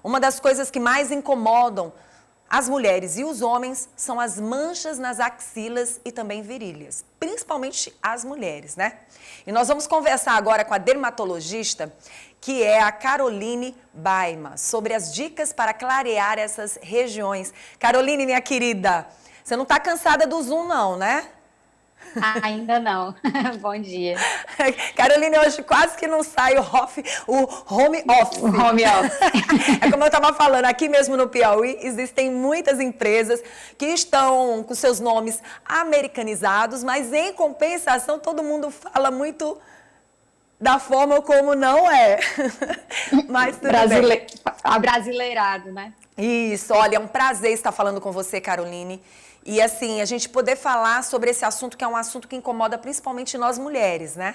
Uma das coisas que mais incomodam as mulheres e os homens são as manchas nas axilas e também virilhas, principalmente as mulheres, né? E nós vamos conversar agora com a dermatologista, que é a Caroline Baima, sobre as dicas para clarear essas regiões. Caroline, minha querida, você não está cansada do Zoom não, né? Ainda não. Bom dia. Caroline, hoje quase que não sai o home office. O home office. É como eu estava falando, aqui mesmo no Piauí, existem muitas empresas que estão com seus nomes americanizados, mas em compensação todo mundo fala muito da forma como não é. Mas tudo bem. Abrasileirado, né? Isso, olha, é um prazer estar falando com você, Caroline. E assim, a gente poder falar sobre esse assunto que é um assunto que incomoda principalmente nós mulheres, né?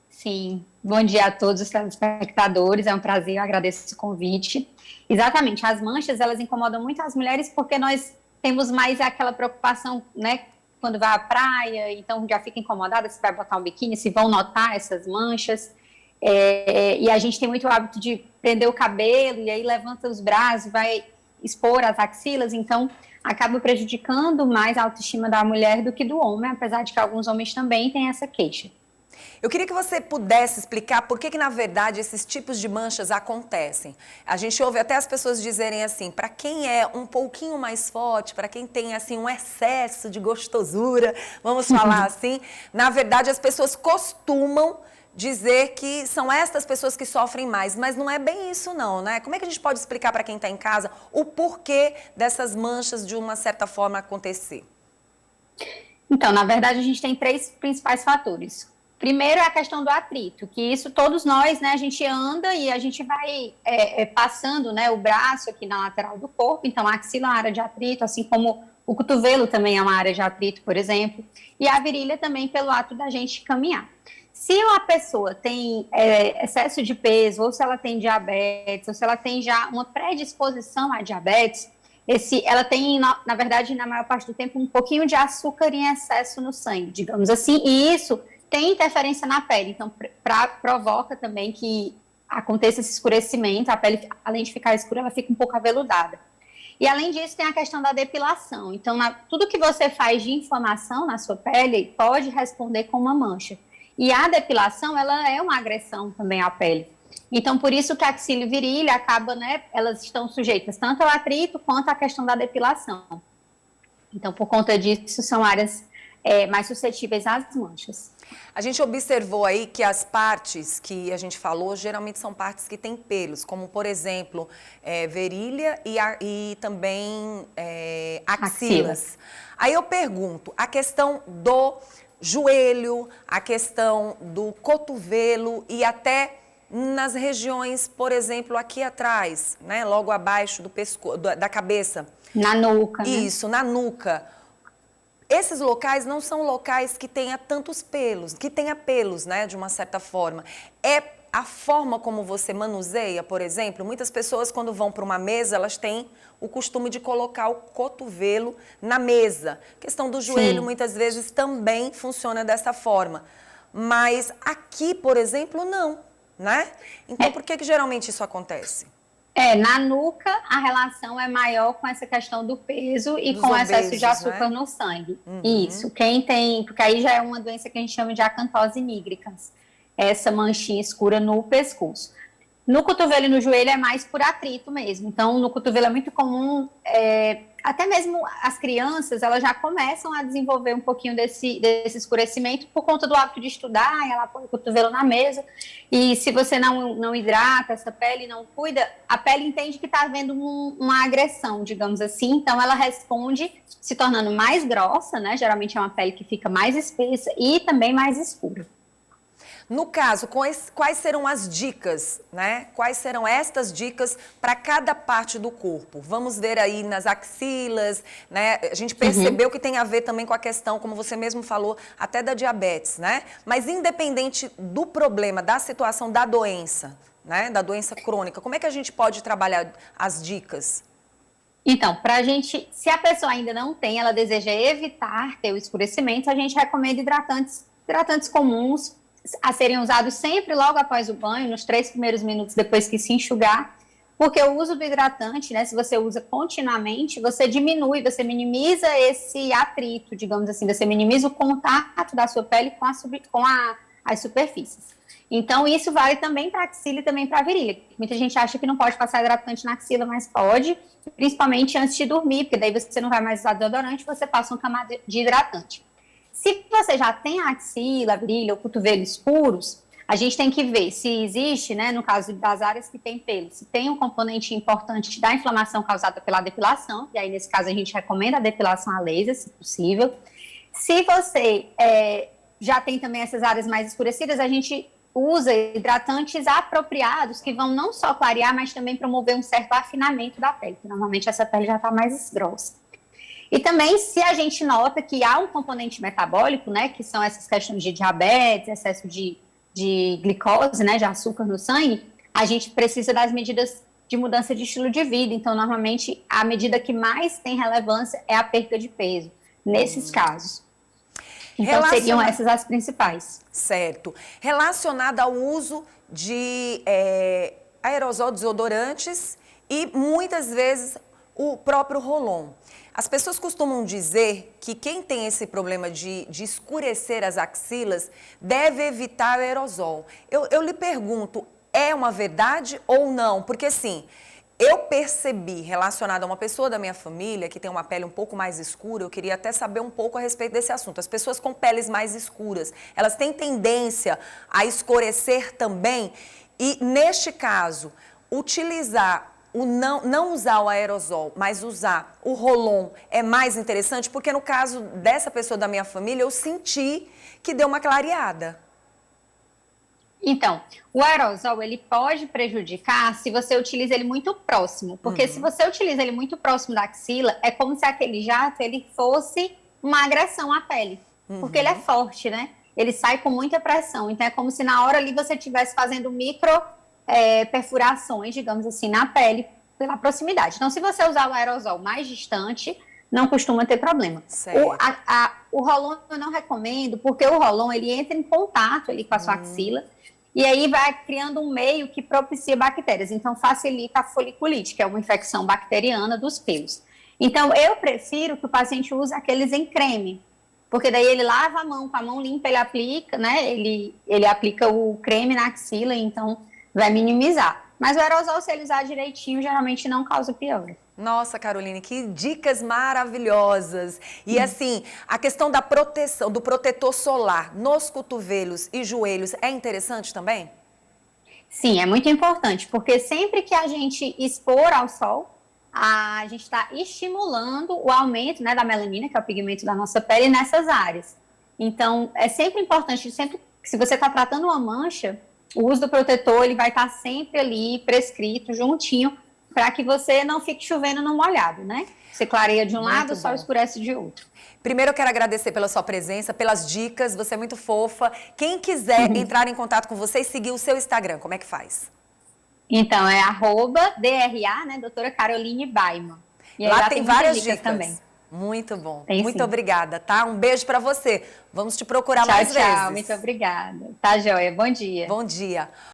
Sim. Bom dia a todos os telespectadores. É um prazer, eu agradeço esse convite. Exatamente, as manchas, elas incomodam muito as mulheres porque nós temos mais aquela preocupação, né? Quando vai à praia, então já fica incomodada se vai botar um biquíni, se vão notar essas manchas. E a gente tem muito o hábito de prender o cabelo e aí levanta os braços, vai expor as axilas, então acaba prejudicando mais a autoestima da mulher do que do homem, apesar de que alguns homens também têm essa queixa. Eu queria que você pudesse explicar por que, na verdade, esses tipos de manchas acontecem. A gente ouve até as pessoas dizerem assim, para quem é um pouquinho mais forte, para quem tem assim um excesso de gostosura, vamos falar assim, na verdade as pessoas costumam dizer que são estas pessoas que sofrem mais, mas não é bem isso não, né? Como é que a gente pode explicar para quem está em casa o porquê dessas manchas de uma certa forma acontecer? Então, na verdade, a gente tem três principais fatores. Primeiro é a questão do atrito, que isso todos nós, né, a gente anda e a gente vai passando, né, o braço aqui na lateral do corpo, então a axila é uma área de atrito, assim como o cotovelo também é uma área de atrito, por exemplo, e a virilha também pelo ato da gente caminhar. Se uma pessoa tem excesso de peso, ou se ela tem diabetes, ou se ela tem já uma predisposição a diabetes, ela tem, na verdade, na maior parte do tempo, um pouquinho de açúcar em excesso no sangue, digamos assim, e isso tem interferência na pele, então provoca também que aconteça esse escurecimento, a pele, além de ficar escura, ela fica um pouco aveludada. E além disso, tem a questão da depilação. Então, tudo que você faz de inflamação na sua pele pode responder com uma mancha. E a depilação, ela é uma agressão também à pele. Então, por isso que a axila e virilha acaba, né, elas estão sujeitas tanto ao atrito quanto à questão da depilação. Então, por conta disso, são áreas mais suscetíveis às manchas. A gente observou aí que as partes que a gente falou, geralmente são partes que têm pelos, como, por exemplo, virilha e também axilas. Aí eu pergunto, a questão do joelho, a questão do cotovelo e até nas regiões, por exemplo, aqui atrás, né, logo abaixo do pescoço, da cabeça. Na nuca, né? Isso, na nuca. Esses locais não são locais que tenha tantos pelos, que tenha pelos, né, de uma certa forma. É a forma como você manuseia, por exemplo, muitas pessoas quando vão para uma mesa, elas têm o costume de colocar o cotovelo na mesa. A questão do joelho, Sim, muitas vezes, também funciona dessa forma. Mas aqui, por exemplo, não, né? Então, por que geralmente isso acontece? Na nuca a relação é maior com essa questão do peso e Dos com o excesso de obesos, açúcar né? no sangue. Isso, quem tem, porque aí já é uma doença que a gente chama de acantose nigricans, essa manchinha escura no pescoço. No cotovelo e no joelho é mais por atrito mesmo. Então, no cotovelo é muito comum, até mesmo as crianças, elas já começam a desenvolver um pouquinho desse escurecimento por conta do hábito de estudar, ela põe o cotovelo na mesa, e se você não hidrata essa pele, não cuida, a pele entende que está havendo uma agressão, digamos assim, então ela responde se tornando mais grossa, né? Geralmente é uma pele que fica mais espessa e também mais escura. No caso, quais serão as dicas, né? Quais serão estas dicas para cada parte do corpo? Vamos ver aí nas axilas, né? A gente percebeu que tem a ver também com a questão, como você mesmo falou, até da diabetes, né? Mas independente do problema, da situação da doença, né? Da doença crônica, como é que a gente pode trabalhar as dicas? Então, para a gente, se a pessoa ainda não tem, ela deseja evitar ter o escurecimento, a gente recomenda hidratantes comuns a serem usados sempre logo após o banho, nos 3 primeiros minutos depois que se enxugar, Porque o uso do hidratante, né, se você usa continuamente, você diminui, você minimiza esse atrito, digamos assim, você minimiza o contato da sua pele com as superfícies. Então, isso vale também para a axila e também para a virilha. Muita gente acha que não pode passar hidratante na axila, mas pode, principalmente antes de dormir, porque daí você não vai mais usar desodorante, você passa uma camada de hidratante. Se você já tem a axila, a virilha, o cotovelo escuros, a gente tem que ver se existe, né, no caso das áreas que tem pelo, se tem um componente importante da inflamação causada pela depilação, e aí nesse caso a gente recomenda a depilação a laser, se possível. Se você já tem também essas áreas mais escurecidas, a gente usa hidratantes apropriados que vão não só clarear, mas também promover um certo afinamento da pele, porque normalmente essa pele já está mais grossa. E também, se a gente nota que há um componente metabólico, né, que são essas questões de diabetes, excesso de glicose, né, de açúcar no sangue, a gente precisa das medidas de mudança de estilo de vida. Então, normalmente, a medida que mais tem relevância é a perda de peso, nesses casos. Então, seriam essas as principais. Certo. Relacionada ao uso de aerosol, desodorantes e, muitas vezes, o próprio Rolon. As pessoas costumam dizer que quem tem esse problema de escurecer as axilas deve evitar o aerosol. Eu lhe pergunto, é uma verdade ou não? Porque, assim, eu percebi, relacionado a uma pessoa da minha família que tem uma pele um pouco mais escura, eu queria até saber um pouco a respeito desse assunto. As pessoas com peles mais escuras, elas têm tendência a escurecer também? E, neste caso, utilizar não usar o aerosol, mas usar o Rolon é mais interessante, porque no caso dessa pessoa da minha família, eu senti que deu uma clareada. Então, o aerosol, ele pode prejudicar se você utiliza ele muito próximo, porque se você utiliza ele muito próximo da axila, é como se aquele jato, ele fosse uma agressão à pele, porque ele é forte, né? Ele sai com muita pressão, então é como se na hora ali você estivesse fazendo perfurações, digamos assim, na pele pela proximidade. Então, se você usar o aerosol mais distante, não costuma ter problema. O Rolon eu não recomendo, porque o Rolon, ele entra em contato ali com a sua axila, e aí vai criando um meio que propicia bactérias. Então, facilita a foliculite, que é uma infecção bacteriana dos pelos. Então, eu prefiro que o paciente use aqueles em creme, porque daí ele lava a mão, com a mão limpa ele aplica, né? Ele aplica o creme na axila, então vai minimizar. Mas o aerosol, se ele usar direitinho, geralmente não causa pior. Nossa, Caroline, que dicas maravilhosas. E assim, a questão da proteção, do protetor solar nos cotovelos e joelhos é interessante também? Sim, é muito importante, porque sempre que a gente expor ao sol, a gente está estimulando o aumento, né, da melanina, que é o pigmento da nossa pele, nessas áreas. Então, é sempre importante, se você está tratando uma mancha, o uso do protetor ele vai estar sempre ali prescrito, juntinho, para que você não fique chovendo no molhado, né? Você clareia de um lado, o sol escurece de outro. Primeiro, eu quero agradecer pela sua presença, pelas dicas, você é muito fofa. Quem quiser entrar em contato com você e seguir o seu Instagram, como é que faz? Então, é @DRA, né, doutora Caroline Baiman. E lá tem várias dicas também. Muito bom. Tem, muito sim. Obrigada, tá? Um beijo pra você. Vamos te procurar mais vezes. Tchau, muito obrigada. Tá, joia. Bom dia. Bom dia.